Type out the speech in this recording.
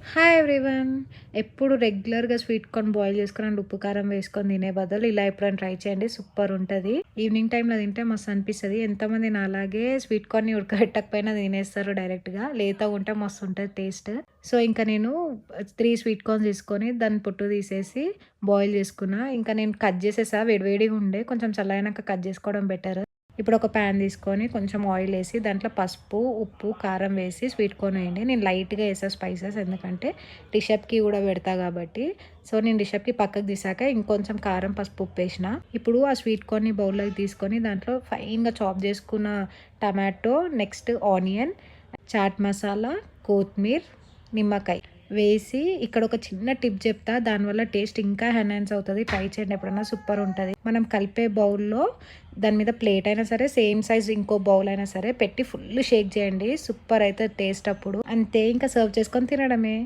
Hi everyone. ఎప్పుడు రెగ్యులర్‌గా sweet corn boil చేసుకొని అండ్ ఉప్పు, కారం వేసుకొని తినే బదులు ఇలా ఎప్పుడైనా ట్రై చేయండి. సూపర్ ఉంటది. ఈవినింగ్ టైమ్‌లో తింటే మస్తు అనిపిస్తది. ఎంతమంది నాలాగే స్వీట్ కార్న్‌ని ఉడకబెట్టకపోయినా తినేస్తారు డైరెక్ట్‌గా. లేతగా ఉంటే మస్తు ఉంటది టేస్ట్. సో, ఇంకా నేను 3 స్వీట్ కార్న్స్ తీసుకొని దాన్ని పొట్టు తీసేసి బాయిల్ చేసుకున్నా. ఇంకా నేను కట్ చేసేసా. వేడివేడిగా ఉండే. కొంచెం చల్లగైనాక కట్ చేసుకోవడం బెటర్. ఇప్పుడు ఒక ప్యాన్ తీసుకొని కొంచెం ఆయిల్ వేసి దాంట్లో పసుపు, ఉప్పు, కారం వేసి స్వీట్ కార్న్ వేయండి. నేను లైట్‌గా వేసా స్పైసెస్ ఎందుకంటే డిషప్‌కి కూడా పెడతా కాబట్టి. సో, నేను డిషప్‌కి పక్కకు తీసాక ఇంకొంచెం కారం, పసుపు, ఉప్పు వేసిన. ఇప్పుడు ఆ స్వీట్ కార్న్‌ని బౌల్‌లోకి తీసుకొని దాంట్లో ఫైన్‌గా చాప్ చేసుకున్న tomato, next onion, chaat masala, కొత్తిమీర, నిమ్మకాయ వేసి ఇక్కడ ఒక చిన్న టిప్ చెప్తా. దానివల్ల టేస్ట్ ఇంకా ఎన్హాన్స్ అవుతుంది. ట్రై చేయండి ఎప్పుడన్నా, సూపర్ ఉంటుంది. మనం కలిపే బౌల్లో దాని మీద ప్లేట్ అయినా సరే, సేమ్ సైజ్ ఇంకో బౌల్ అయినా సరే పెట్టి ఫుల్ షేక్ చేయండి. సూపర్ అయితే టేస్ట్ అప్పుడు. అంతే, ఇంకా సర్వ్ చేసుకొని తినడమే.